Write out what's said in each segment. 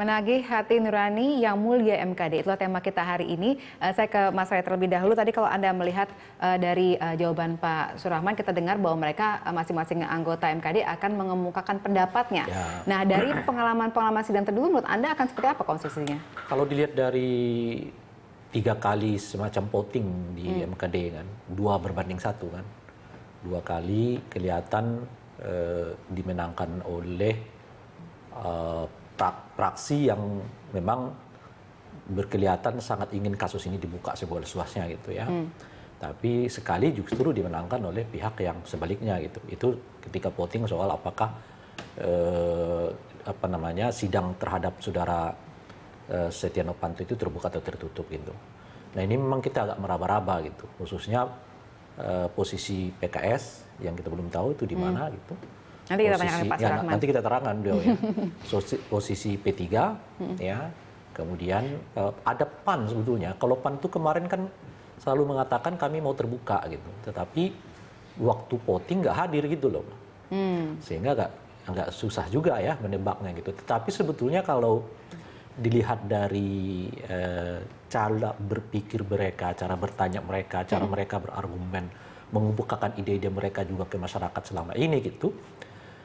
Menagih hati nurani yang mulia MKD, itulah tema kita hari ini. Saya ke Mas Ray terlebih dahulu. Tadi kalau Anda melihat dari jawaban Pak Surahman, kita dengar bahwa mereka masing-masing anggota MKD akan mengemukakan pendapatnya. Ya. Nah, dari pengalaman-pengalaman sidang terdahulu, menurut Anda akan seperti apa konstruksinya? Kalau dilihat dari 3 kali semacam voting di MKD kan, 2 berbanding 1 kan. 2 kali kelihatan dimenangkan oleh praksi yang memang berkelihatan sangat ingin kasus ini dibuka seluas-luasnya gitu ya. Tapi sekali justru dimenangkan oleh pihak yang sebaliknya gitu. Itu ketika voting soal apakah sidang terhadap saudara Setia Novanto itu terbuka atau tertutup gitu. Nah ini memang kita agak meraba-raba gitu, khususnya posisi PKS yang kita belum tahu itu di mana gitu. Nanti kita tanyakan Pak Surahman. Nanti kita terangkan beliau ya. Posisi P3 ya. Kemudian ada PAN sebetulnya. Kalau PAN itu kemarin kan selalu mengatakan kami mau terbuka gitu. Tetapi waktu voting nggak hadir gitu loh. Sehingga agak susah juga ya menebaknya gitu. Tetapi sebetulnya kalau dilihat dari cara berpikir mereka, cara bertanya mereka, cara mereka berargumen, mengemukakan ide-ide mereka juga ke masyarakat selama ini gitu.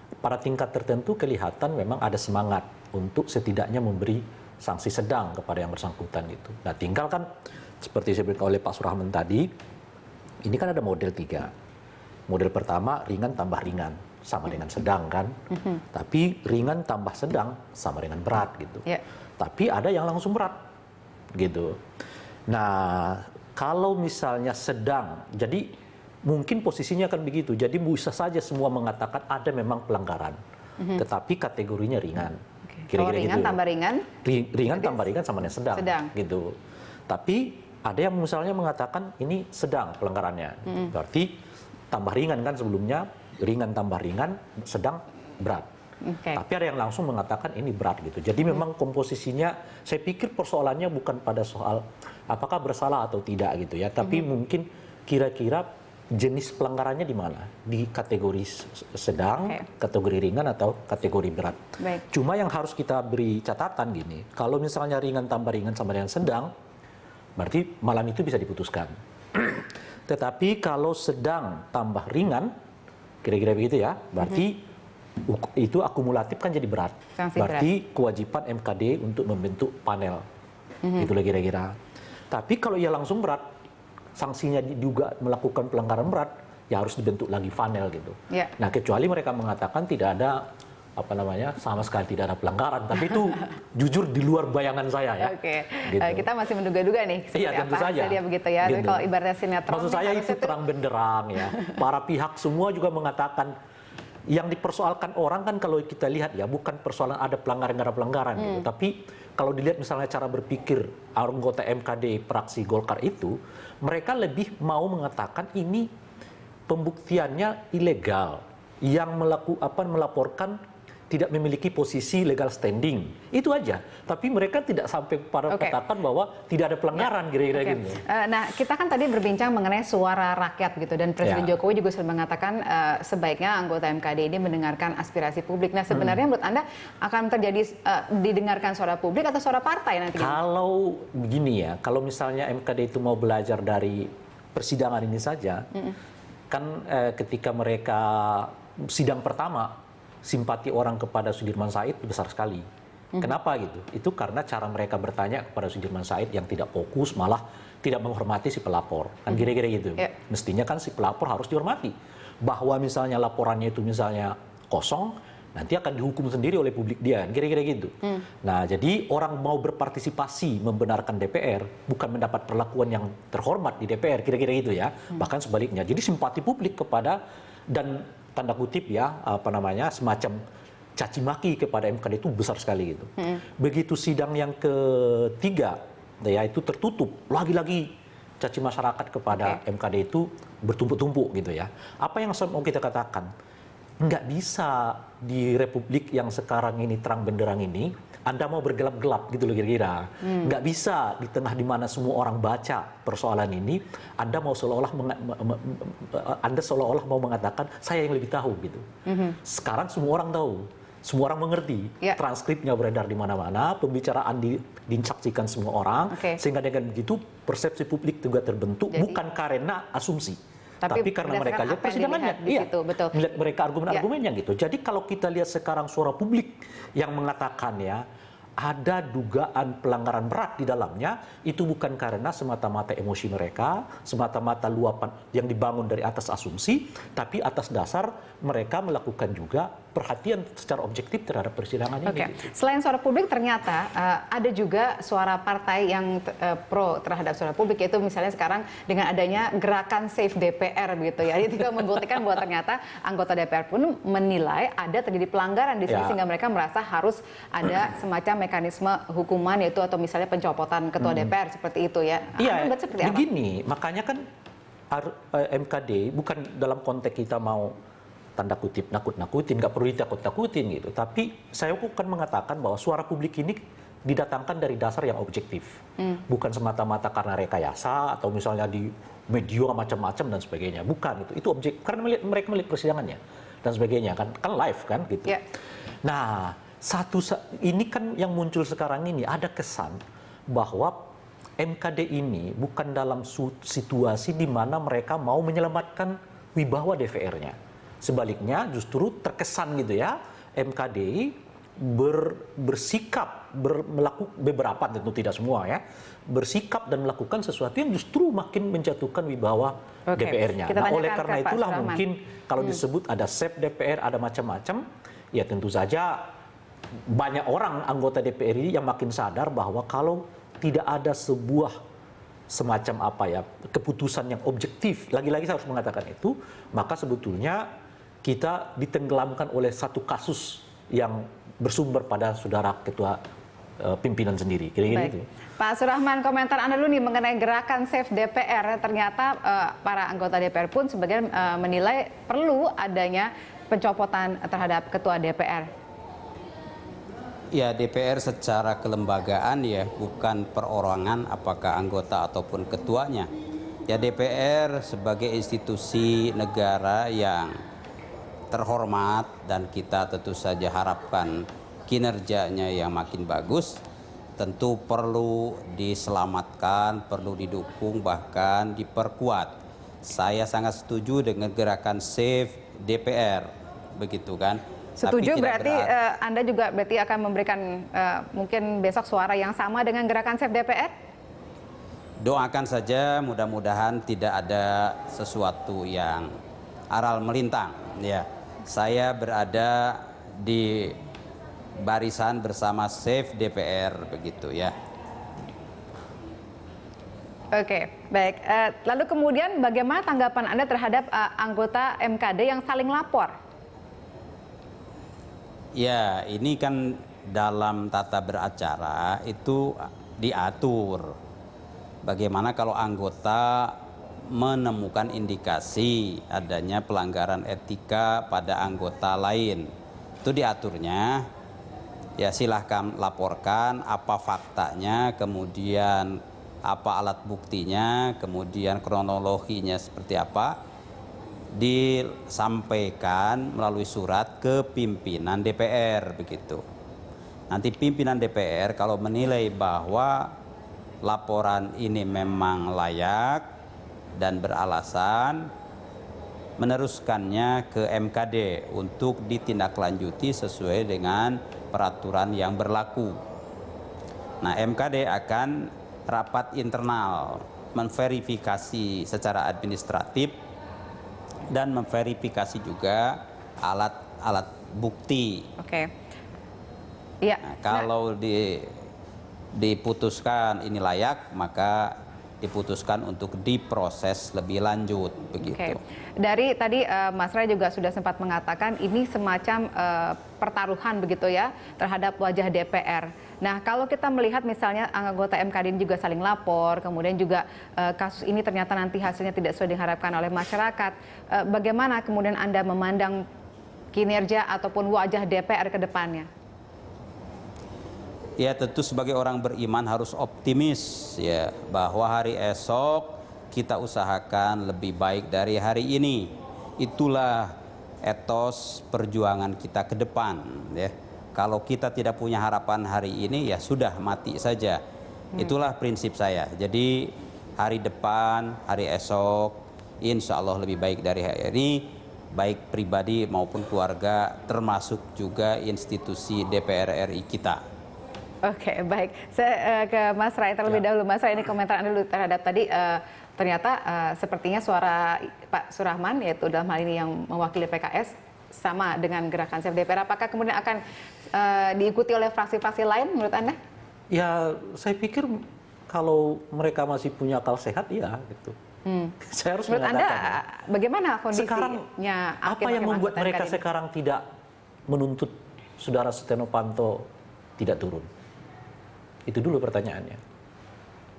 Pada tingkat tertentu kelihatan memang ada semangat untuk setidaknya memberi sanksi sedang kepada yang bersangkutan gitu. Nah tinggal kan seperti disebutkan oleh Pak Surahman tadi, ini kan ada model 3. Model pertama ringan tambah ringan sama dengan sedang kan. Tapi ringan tambah sedang sama dengan berat gitu. Tapi ada yang langsung berat gitu. Nah kalau misalnya sedang, jadi mungkin posisinya akan begitu. Jadi bisa saja semua mengatakan ada memang pelanggaran. Tetapi kategorinya ringan. Kira-kira ringan gitu. Tambah ringan? Ringan tambah ringan sama dengan sedang. Gitu. Tapi ada yang misalnya mengatakan ini sedang pelanggarannya. Berarti tambah ringan kan sebelumnya. Ringan tambah ringan, sedang berat. Tapi ada yang langsung mengatakan ini berat gitu. Jadi memang komposisinya, saya pikir persoalannya bukan pada soal apakah bersalah atau tidak gitu ya. Tapi mungkin kira-kira jenis pelanggarannya di mana? Di kategori sedang, kategori ringan atau kategori berat. Cuma yang harus kita beri catatan gini, kalau misalnya ringan tambah ringan sama dengan sedang, berarti malam itu bisa diputuskan. Tetapi kalau sedang tambah ringan, kira-kira begitu ya, berarti itu akumulatif kan jadi berat. Berarti kewajiban MKD untuk membentuk panel. Itulah kira-kira. Tapi kalau ia langsung berat, sanksinya juga melakukan pelanggaran berat, ya harus dibentuk lagi panel gitu. Nah kecuali mereka mengatakan tidak ada sama sekali tidak ada pelanggaran, tapi itu jujur di luar bayangan saya ya. Gitu. Kita masih menduga-duga nih seperti tentu apa saja. Dia begitu ya. Gitu. Tapi kalau ibaratnya sinetron, maksud saya itu terang benderang ya. Para pihak semua juga mengatakan yang dipersoalkan orang kan kalau kita lihat ya bukan persoalan ada pelanggaran nggak ada pelanggaran gitu. Tapi kalau dilihat misalnya cara berpikir anggota MKD praksi Golkar itu, mereka lebih mau mengatakan ini pembuktiannya ilegal, yang melaporkan tidak memiliki posisi legal standing, itu aja. Tapi mereka tidak sampai pada katakan bahwa tidak ada pelanggaran kira-kira gitu. Nah kita kan tadi berbincang mengenai suara rakyat gitu, dan Presiden Jokowi juga sudah mengatakan sebaiknya anggota MKD ini mendengarkan aspirasi publik. Nah sebenarnya menurut Anda akan terjadi didengarkan suara publik atau suara partai nanti? Kalau begini ya, kalau misalnya MKD itu mau belajar dari persidangan ini saja, kan ketika mereka sidang pertama simpati orang kepada Sudirman Said besar sekali. Kenapa gitu? Itu karena cara mereka bertanya kepada Sudirman Said yang tidak fokus, malah tidak menghormati si pelapor. Kan kira-kira gitu. Mestinya kan si pelapor harus dihormati. Bahwa misalnya laporannya itu misalnya kosong, nanti akan dihukum sendiri oleh publik dia. Kira-kira gitu. Nah jadi orang mau berpartisipasi membenarkan DPR, bukan mendapat perlakuan yang terhormat di DPR. Kira-kira gitu ya. Bahkan sebaliknya. Jadi simpati publik kepada dan tanda kutip ya semacam caci maki kepada MKD itu besar sekali gitu. Begitu sidang yang ketiga ya itu tertutup, lagi-lagi caci masyarakat kepada MKD itu bertumpuk-tumpuk gitu ya. Apa yang mau kita katakan? Nggak bisa di republik yang sekarang ini terang benderang ini Anda mau bergelap-gelap gitu loh kira-kira. Nggak bisa di tengah di mana semua orang baca persoalan ini, Anda seolah-olah mau mengatakan saya yang lebih tahu gitu. Sekarang semua orang tahu. semua orang mengerti. Transkripnya beredar di mana-mana, pembicaraan disaksikan semua orang, sehingga dengan begitu persepsi publik juga terbentuk. Jadi, bukan karena asumsi, tapi karena mereka lihat persidangannya. Melihat mereka argumen-argumennya gitu. Jadi kalau kita lihat sekarang suara publik yang mengatakan ya, ada dugaan pelanggaran berat di dalamnya, itu bukan karena semata-mata emosi mereka, semata-mata luapan yang dibangun dari atas asumsi, tapi atas dasar mereka melakukan juga perhatian secara objektif terhadap persidangan ini. Selain suara publik, ternyata ada juga suara partai yang pro terhadap suara publik, yaitu misalnya sekarang dengan adanya gerakan Save DPR begitu ya. Itu juga membuktikan bahwa ternyata anggota DPR pun menilai ada terjadi pelanggaran di sini, sehingga mereka merasa harus ada semacam mekanisme hukuman, yaitu atau misalnya pencopotan ketua DPR seperti itu ya. Iya, begini, makanya kan MKD bukan dalam konteks kita mau tanda kutip nakut-nakutin, nggak perlu ditakut-takutin gitu. Tapi saya bukan mengatakan bahwa suara publik ini didatangkan dari dasar yang objektif. Bukan semata-mata karena rekayasa atau misalnya di media macam-macam dan sebagainya. Bukan itu objek karena mereka melihat persidangannya dan sebagainya kan live kan gitu. Nah, ini kan yang muncul sekarang ini ada kesan bahwa MKD ini bukan dalam situasi di mana mereka mau menyelamatkan wibawa DPR-nya. Sebaliknya justru terkesan gitu ya, MKD bersikap melakukan beberapa, tentu tidak semua ya, bersikap dan melakukan sesuatu yang justru makin menjatuhkan wibawa DPR-nya. Nah, oleh karena itulah mungkin kalau disebut ada Save DPR, ada macam-macam, ya tentu saja banyak orang anggota DPR ini yang makin sadar bahwa kalau tidak ada sebuah semacam keputusan yang objektif, lagi-lagi saya harus mengatakan itu, maka sebetulnya kita ditenggelamkan oleh satu kasus yang bersumber pada saudara ketua pimpinan sendiri. Kira-kira gitu. Pak Surahman, komentar Anda dulu nih mengenai gerakan Save DPR. Ternyata para anggota DPR pun sebagian menilai perlu adanya pencopotan terhadap ketua DPR. Ya, DPR secara kelembagaan ya, bukan perorangan apakah anggota ataupun ketuanya. Ya, DPR sebagai institusi negara yang terhormat dan kita tentu saja harapkan kinerjanya yang makin bagus, tentu perlu diselamatkan, perlu didukung, bahkan diperkuat. Saya sangat setuju dengan gerakan Save DPR, begitu kan? Setuju, berarti Anda juga berarti akan memberikan mungkin besok suara yang sama dengan gerakan Save DPR? Doakan saja, mudah-mudahan tidak ada sesuatu yang aral melintang. Ya, saya berada di barisan bersama Save DPR, begitu ya. Oke, baik. Lalu kemudian bagaimana tanggapan Anda terhadap anggota MKD yang saling lapor? Ya, ini kan dalam tata beracara itu diatur. Bagaimana kalau anggota menemukan indikasi adanya pelanggaran etika pada anggota lain. Itu diaturnya, ya silahkan laporkan apa faktanya, kemudian apa alat buktinya, kemudian kronologinya seperti apa, disampaikan melalui surat ke pimpinan DPR, begitu. Nanti pimpinan DPR kalau menilai bahwa laporan ini memang layak dan beralasan, meneruskannya ke MKD untuk ditindaklanjuti sesuai dengan peraturan yang berlaku. Nah, MKD akan rapat internal memverifikasi secara administratif dan memverifikasi juga alat bukti. Oke. Iya. Nah, kalau diputuskan ini layak, maka diputuskan untuk diproses lebih lanjut, begitu. Dari tadi Mas Ray juga sudah sempat mengatakan ini semacam pertaruhan begitu ya terhadap wajah DPR. Nah, kalau kita melihat misalnya anggota MKD juga saling lapor, kemudian juga kasus ini ternyata nanti hasilnya tidak sesuai diharapkan oleh masyarakat, bagaimana kemudian Anda memandang kinerja ataupun wajah DPR ke depannya? Ya, tentu sebagai orang beriman harus optimis ya, bahwa hari esok kita usahakan lebih baik dari hari ini. Itulah etos perjuangan kita ke depan, ya. Kalau kita tidak punya harapan hari ini, ya sudah mati saja. Itulah prinsip saya. Jadi hari depan, hari esok, insya Allah lebih baik dari hari ini, baik pribadi maupun keluarga, termasuk juga institusi DPR RI kita. Oke, baik. Saya ke Mas Ray terlebih dahulu. Mas Ray, ini komentar Anda dulu terhadap tadi, ternyata sepertinya suara Pak Surahman, yaitu dalam hal ini yang mewakili PKS, sama dengan gerakan Save DPR. Apakah kemudian akan diikuti oleh fraksi-fraksi lain menurut Anda? Ya, saya pikir kalau mereka masih punya akal sehat, ya gitu. Saya harus menurut mengatakan. Anda, bagaimana kondisinya? Sekarang, apa yang membuat mereka sekarang tidak menuntut Saudara Setia Novanto tidak turun? Itu dulu pertanyaannya.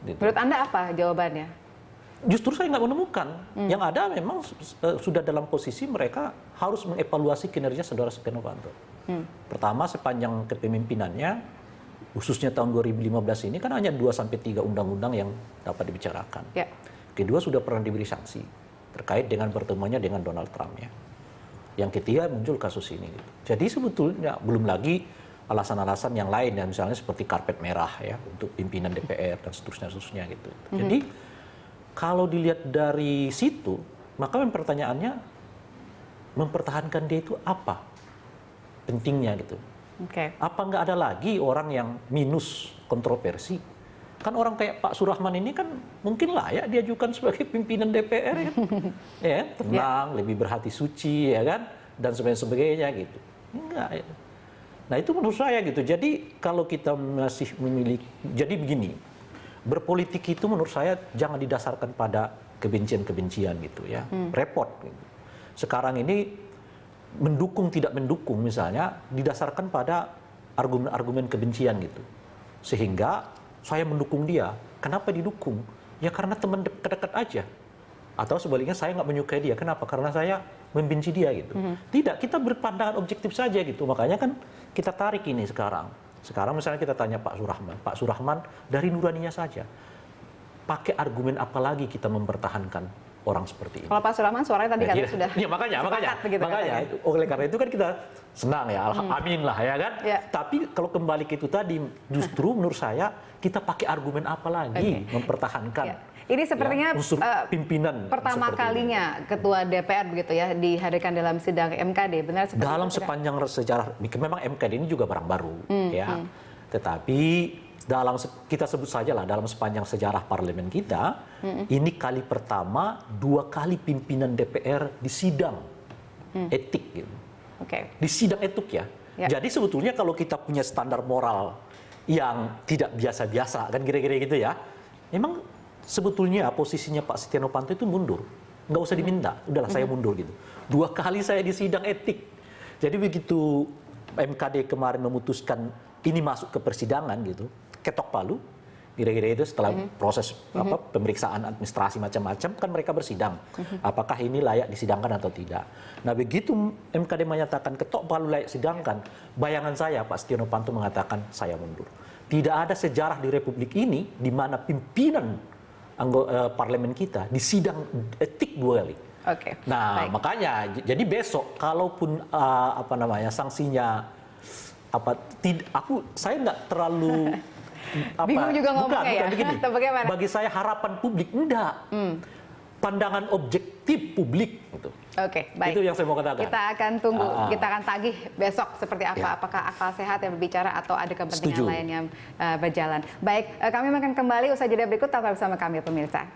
Gitu. Menurut Anda apa jawabannya? Justru saya nggak menemukan. Yang ada memang sudah dalam posisi mereka harus mengevaluasi kinerja Saudara Setia Novanto. Pertama, sepanjang kepemimpinannya, khususnya tahun 2015 ini kan hanya 2-3 undang-undang yang dapat dibicarakan. Ya. Kedua, sudah pernah diberi sanksi terkait dengan pertemuannya dengan Donald Trump, ya. Yang ketiga, muncul kasus ini. Gitu. Jadi sebetulnya belum lagi alasan-alasan yang lain, ya, misalnya seperti karpet merah, ya, untuk pimpinan DPR dan seterusnya gitu. Jadi kalau dilihat dari situ, maka pertanyaannya, mempertahankan dia itu apa pentingnya gitu? Apa nggak ada lagi orang yang minus kontroversi? Kan orang kayak Pak Surahman ini kan mungkin layak diajukan sebagai pimpinan DPR, ya, ya, tenang, lebih berhati suci, ya kan, dan sebagainya gitu. Enggak. Ya. Nah itu menurut saya gitu. Jadi kalau kita masih memiliki, jadi begini, berpolitik itu menurut saya jangan didasarkan pada kebencian-kebencian gitu, ya, repot. Gitu. Sekarang ini mendukung tidak mendukung misalnya didasarkan pada argumen-argumen kebencian gitu, sehingga saya mendukung dia. Kenapa didukung? Ya karena teman dekat-dekat aja. Atau sebaliknya saya nggak menyukai dia. Kenapa? Karena saya membenci dia gitu. Tidak, kita berpandangan objektif saja gitu. Makanya kan kita tarik ini sekarang. Sekarang misalnya kita tanya Pak Surahman. Pak Surahman dari nuraninya saja. Pakai argumen apa lagi kita mempertahankan orang seperti ini? Kalau Pak Surahman suaranya tadi katanya sudah. Ya makanya itu, oleh karena itu kan kita senang ya, amin lah ya kan. Ya. Tapi kalau kembali ke itu tadi, justru menurut saya kita pakai argumen apa lagi mempertahankan. Ya. Ini sepertinya ya, unsur pimpinan pertama kalinya ini. Ketua DPR begitu ya dihadirkan dalam sidang MKD, benar seperti dalam itu? Sepanjang sejarah, memang MKD ini juga barang baru, ya. Tetapi kita sebut saja lah dalam sepanjang sejarah parlemen kita, ini kali pertama 2 kali pimpinan DPR disidang etik, gitu. Di sidang etik, ya. Jadi sebetulnya kalau kita punya standar moral yang tidak biasa-biasa, kan kira-kira gitu ya, memang sebetulnya posisinya Pak Setia Novanto itu mundur, nggak usah diminta, udahlah saya mundur gitu. 2 kali saya di sidang etik. Jadi begitu MKD kemarin memutuskan ini masuk ke persidangan gitu, ketok palu, kira-kira itu setelah proses pemeriksaan administrasi macam-macam kan mereka bersidang, apakah ini layak disidangkan atau tidak. Nah begitu MKD menyatakan ketok palu layak sidangkan, bayangan saya Pak Setia Novanto mengatakan saya mundur. Tidak ada sejarah di Republik ini di mana pimpinan parlemen kita disidang etik 2 kali. Nah baik. Makanya jadi besok kalaupun sanksinya saya nggak terlalu bingung juga ngomongnya ya. Begini. Bagi saya harapan publik enggak. Pandangan objektif publik gitu. Baik. Itu yang saya mau katakan. Kita akan tunggu, kita akan tagih besok seperti apa. Ya. Apakah akal sehat yang berbicara atau ada kepentingan lain yang berjalan. Baik, kami akan kembali usai jeda berikut, tetap bersama kami pemirsa.